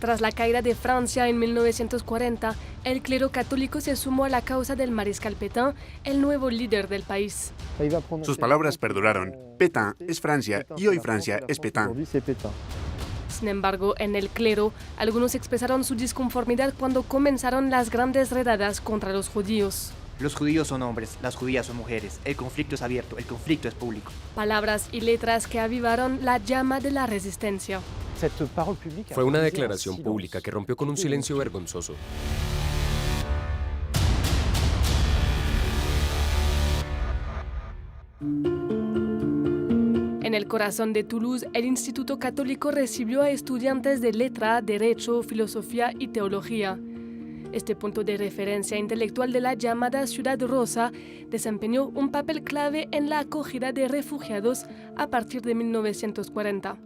Tras la caída de Francia en 1940, el clero católico se sumó a la causa del mariscal Pétain, el nuevo líder del país. Sus palabras perduraron. Pétain es Francia y hoy Francia es Pétain. Sin embargo, en el clero, algunos expresaron su disconformidad cuando comenzaron las grandes redadas contra los judíos. Los judíos son hombres, las judías son mujeres, el conflicto es abierto, el conflicto es público. Palabras y letras que avivaron la llama de la resistencia. Fue una declaración pública que rompió con un silencio vergonzoso. En el corazón de Toulouse, el Instituto Católico recibió a estudiantes de letra, derecho, filosofía y teología. Este punto de referencia intelectual de la llamada Ciudad Rosa desempeñó un papel clave en la acogida de refugiados a partir de 1940.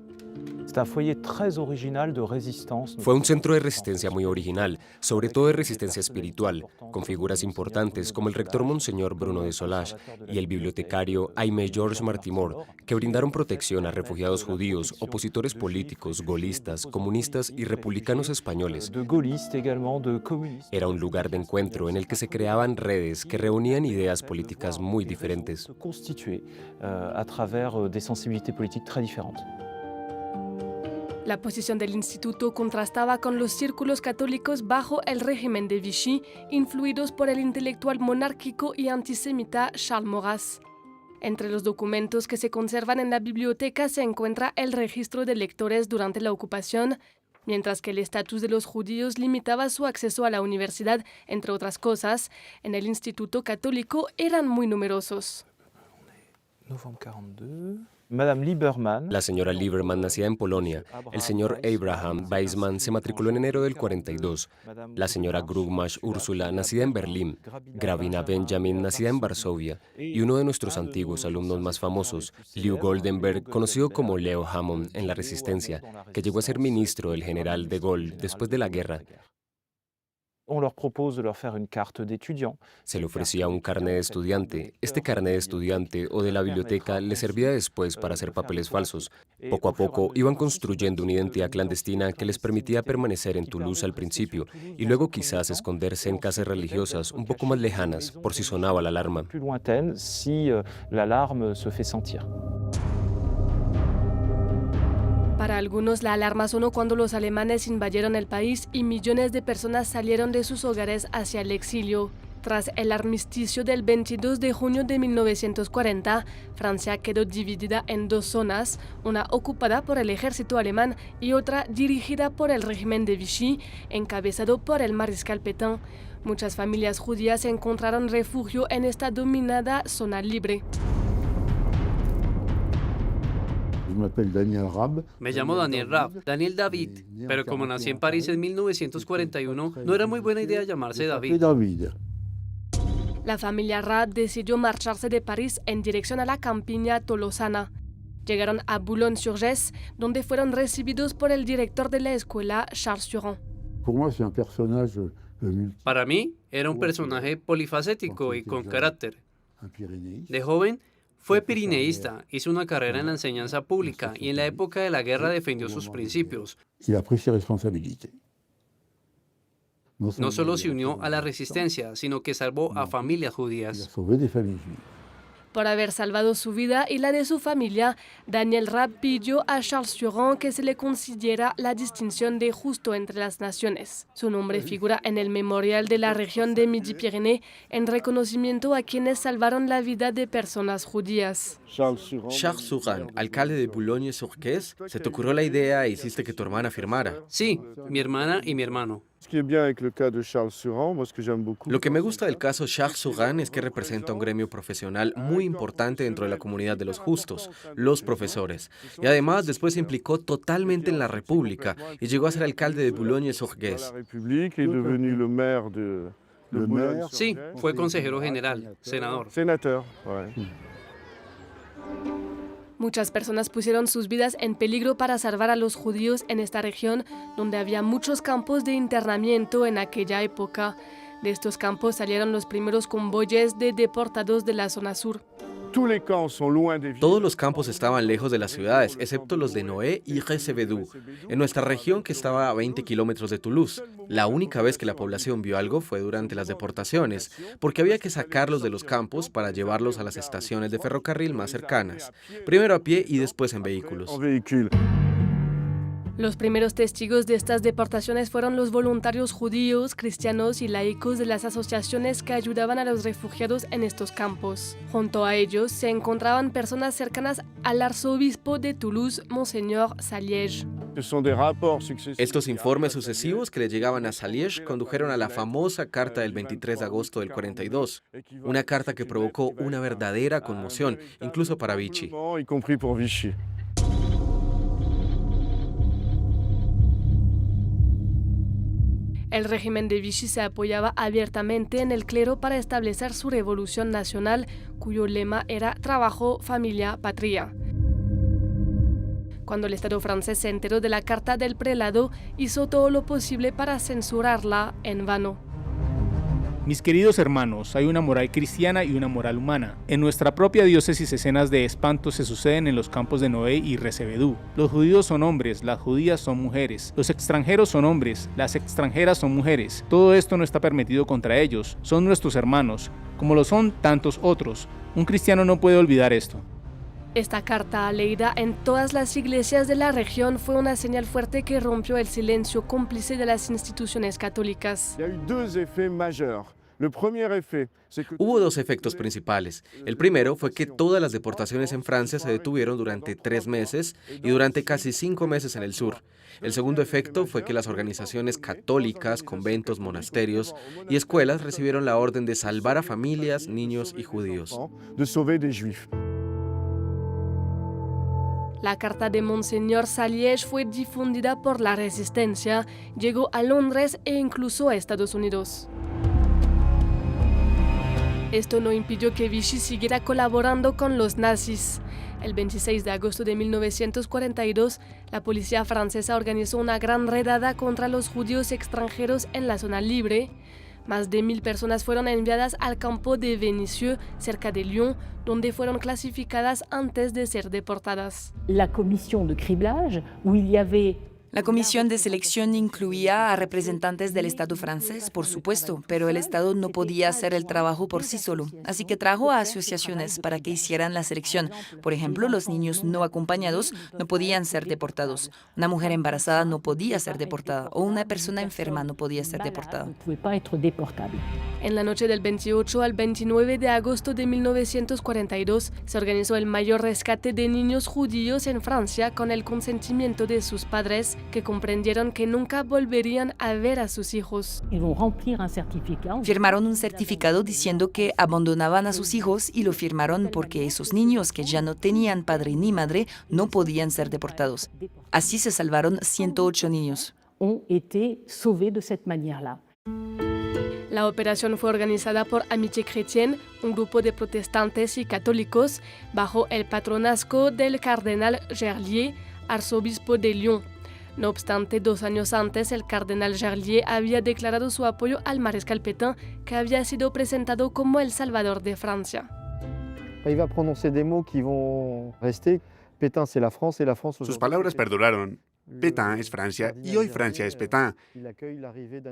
Fue un centro de resistencia muy original, sobre todo de resistencia espiritual, con figuras importantes como el rector Monseñor Bruno de Solage y el bibliotecario Aimé Georges Martimor, que brindaron protección a refugiados judíos, opositores políticos, gaullistas, comunistas y republicanos españoles. Era un lugar de encuentro en el que se creaban redes que reunían ideas políticas muy diferentes. La posición del instituto contrastaba con los círculos católicos bajo el régimen de Vichy, influidos por el intelectual monárquico y antisemita Charles Maurras. Entre los documentos que se conservan en la biblioteca se encuentra el registro de lectores durante la ocupación, mientras que el estatus de los judíos limitaba su acceso a la universidad, entre otras cosas. En el instituto católico eran muy numerosos. La señora Lieberman, nacida en Polonia. El señor Abraham Weizmann se matriculó en enero del 42. La señora Grugmash Úrsula, nacida en Berlín. Gravina Benjamin, nacida en Varsovia. Y uno de nuestros antiguos alumnos más famosos, Lew Goldenberg, conocido como Leo Hammond en la Resistencia, que llegó a ser ministro del general de Gaulle después de la guerra. Se le ofrecía un carnet de estudiante. Este carnet de estudiante o de la biblioteca le servía después para hacer papeles falsos. Poco a poco iban construyendo una identidad clandestina que les permitía permanecer en Toulouse al principio y luego quizás esconderse en casas religiosas un poco más lejanas por si sonaba la alarma. Para algunos, la alarma sonó cuando los alemanes invadieron el país y millones de personas salieron de sus hogares hacia el exilio. Tras el armisticio del 22 de junio de 1940, Francia quedó dividida en dos zonas, una ocupada por el ejército alemán y otra dirigida por el régimen de Vichy, encabezado por el mariscal Pétain. Muchas familias judías encontraron refugio en esta dominada zona libre. Me llamo Daniel Rab, Daniel David, pero como nací en París en 1941, no era muy buena idea llamarse David. La familia Rab decidió marcharse de París en dirección a la campiña tolosana. Llegaron a Boulogne-sur-Gesse, donde fueron recibidos por el director de la escuela, Charles Surin. Para mí, era un personaje polifacético y con carácter. De joven, fue pirineísta, hizo una carrera en la enseñanza pública y en la época de la guerra defendió sus principios. No solo se unió a la resistencia, sino que salvó a familias judías. Por haber salvado su vida y la de su familia, Daniel Rab pidió a Charles Surin que se le concediera la distinción de Justo entre las Naciones. Su nombre figura en el memorial de la región de Midi-Pyrénées en reconocimiento a quienes salvaron la vida de personas judías. Charles Surin, alcalde de Boulogne-sur-Gesse, ¿se te ocurrió la idea e hiciste que tu hermana firmara? Sí, mi hermana y mi hermano. Lo que me gusta del caso Charles Surin es que representa un gremio profesional muy importante dentro de la comunidad de los justos, los profesores. Y además después se implicó totalmente en la República y llegó a ser alcalde de Boulogne-sur-Gesse. Sí, fue consejero general, senador. Muchas personas pusieron sus vidas en peligro para salvar a los judíos en esta región, donde había muchos campos de internamiento en aquella época. De estos campos salieron los primeros convoyes de deportados de la zona sur. Todos los campos estaban lejos de las ciudades, excepto los de Noé y Recevedú, en nuestra región que estaba a 20 kilómetros de Toulouse. La única vez que la población vio algo fue durante las deportaciones, porque había que sacarlos de los campos para llevarlos a las estaciones de ferrocarril más cercanas, primero a pie y después en vehículos. Los primeros testigos de estas deportaciones fueron los voluntarios judíos, cristianos y laicos de las asociaciones que ayudaban a los refugiados en estos campos. Junto a ellos se encontraban personas cercanas al arzobispo de Toulouse, Monseñor Saliège. Estos informes sucesivos que le llegaban a Saliège condujeron a la famosa carta del 23 de agosto del 42, una carta que provocó una verdadera conmoción, incluso para Vichy. El régimen de Vichy se apoyaba abiertamente en el clero para establecer su revolución nacional, cuyo lema era trabajo, familia, patria. Cuando el Estado francés se enteró de la carta del prelado, hizo todo lo posible para censurarla en vano. Mis queridos hermanos, hay una moral cristiana y una moral humana. En nuestra propia diócesis escenas de espanto se suceden en los campos de Noé y Recevedú. Los judíos son hombres, las judías son mujeres. Los extranjeros son hombres, las extranjeras son mujeres. Todo esto no está permitido contra ellos, son nuestros hermanos, como lo son tantos otros. Un cristiano no puede olvidar esto. Esta carta, leída en todas las iglesias de la región, fue una señal fuerte que rompió el silencio cómplice de las instituciones católicas. Hubo dos efectos principales. El primero fue que todas las deportaciones en Francia se detuvieron durante 3 meses y durante casi 5 meses en el sur. El segundo efecto fue que las organizaciones católicas, conventos, monasterios y escuelas recibieron la orden de salvar a familias, niños y judíos. La carta de Monseñor Saliège fue difundida por la resistencia, llegó a Londres e incluso a Estados Unidos. Esto no impidió que Vichy siguiera colaborando con los nazis. El 26 de agosto de 1942, la policía francesa organizó una gran redada contra los judíos extranjeros en la zona libre. Más de 1000 personas fueron enviadas al campo de Vénissieux, cerca de Lyon, donde fueron clasificadas antes de ser deportadas. La comisión de criblage, où il y avait La comisión de selección incluía a representantes del Estado francés, por supuesto, pero el Estado no podía hacer el trabajo por sí solo, así que trajo a asociaciones para que hicieran la selección. Por ejemplo, los niños no acompañados no podían ser deportados, una mujer embarazada no podía ser deportada o una persona enferma no podía ser deportada. En la noche del 28 al 29 de agosto de 1942 se organizó el mayor rescate de niños judíos en Francia con el consentimiento de sus padres, que comprendieron que nunca volverían a ver a sus hijos. Firmaron un certificado diciendo que abandonaban a sus hijos y lo firmaron porque esos niños que ya no tenían padre ni madre no podían ser deportados. Así se salvaron 108 niños. La operación fue organizada por Amitié Chrétienne, un grupo de protestantes y católicos, bajo el patronazgo del cardenal Gerlier, arzobispo de Lyon. No obstante, 2 años antes, el cardenal Gerlier había declarado su apoyo al mariscal Pétain, que había sido presentado como el salvador de Francia. Sus palabras perduraron. Pétain es Francia y hoy Francia es Pétain.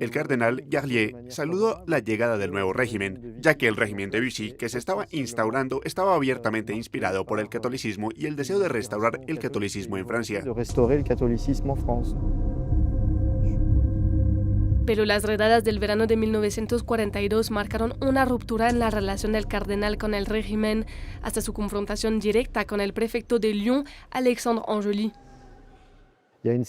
El cardenal Gerlier saludó la llegada del nuevo régimen, ya que el régimen de Vichy que se estaba instaurando estaba abiertamente inspirado por el catolicismo y el deseo de restaurar el catolicismo en Francia. Pero las redadas del verano de 1942 marcaron una ruptura en la relación del cardenal con el régimen, hasta su confrontación directa con el prefecto de Lyon, Alexandre Angely.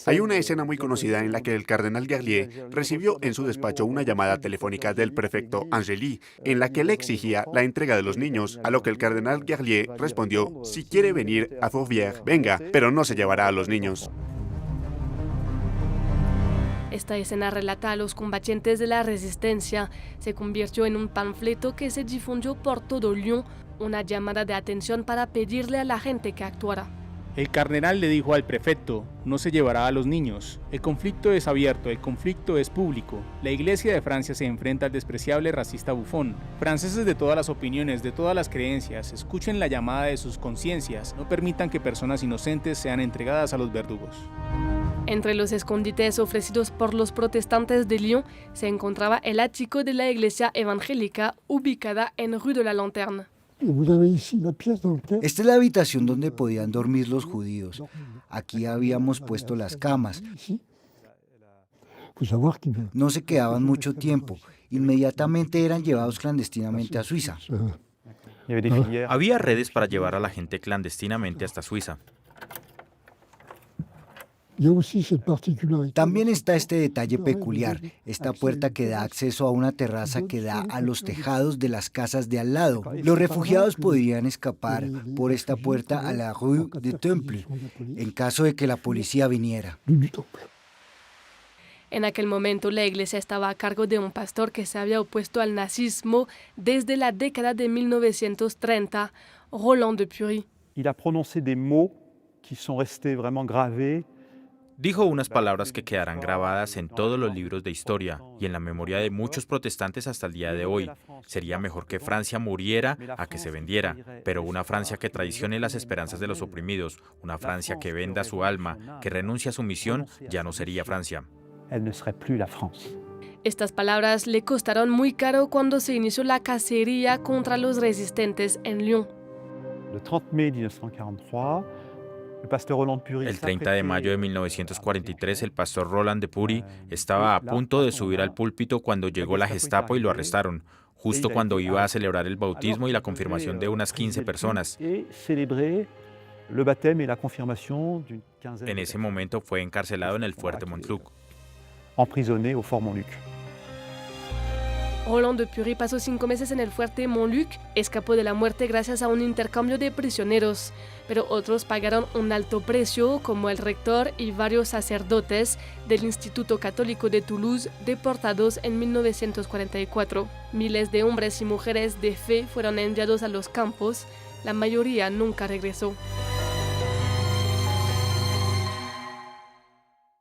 Hay una escena muy conocida en la que el cardenal Gerlier recibió en su despacho una llamada telefónica del prefecto Angely, en la que le exigía la entrega de los niños, a lo que el cardenal Gerlier respondió: si quiere venir a Fourvière, venga, pero no se llevará a los niños. Esta escena relata a los combatientes de la resistencia. Se convirtió en un panfleto que se difundió por todo Lyon, una llamada de atención para pedirle a la gente que actuara. El cardenal le dijo al prefecto: no se llevará a los niños. El conflicto es abierto, el conflicto es público. La Iglesia de Francia se enfrenta al despreciable racista bufón. Franceses de todas las opiniones, de todas las creencias, escuchen la llamada de sus conciencias. No permitan que personas inocentes sean entregadas a los verdugos. Entre los escondites ofrecidos por los protestantes de Lyon se encontraba el ático de la iglesia evangélica ubicada en Rue de la Lanterne. Esta es la habitación donde podían dormir los judíos. Aquí habíamos puesto las camas. No se quedaban mucho tiempo. Inmediatamente eran llevados clandestinamente a Suiza. Había redes para llevar a la gente clandestinamente hasta Suiza. También está este detalle peculiar, esta puerta que da acceso a una terraza que da a los tejados de las casas de al lado. Los refugiados podrían escapar por esta puerta a la Rue du Temple, en caso de que la policía viniera. En aquel momento la iglesia estaba a cargo de un pastor que se había opuesto al nazismo desde la década de 1930, Roland de Pury. Il a prononcé des mots qui sont restés vraiment gravés. Dijo unas palabras que quedarán grabadas en todos los libros de historia y en la memoria de muchos protestantes hasta el día de hoy. Sería mejor que Francia muriera a que se vendiera, pero una Francia que traicione las esperanzas de los oprimidos, una Francia que venda su alma, que renuncie a su misión, ya no sería Francia. Estas palabras le costaron muy caro cuando se inició la cacería contra los resistentes en Lyon. El 30 de mayo de 1943, el pastor Roland de Pury estaba a punto de subir al púlpito cuando llegó la Gestapo y lo arrestaron, justo cuando iba a celebrar el bautismo y la confirmación de unas 15 personas. En ese momento fue encarcelado en el fuerte Montluc. Roland de Pury pasó 5 meses en el fuerte Montluc, escapó de la muerte gracias a un intercambio de prisioneros, pero otros pagaron un alto precio, como el rector y varios sacerdotes del Instituto Católico de Toulouse, deportados en 1944. Miles de hombres y mujeres de fe fueron enviados a los campos, la mayoría nunca regresó.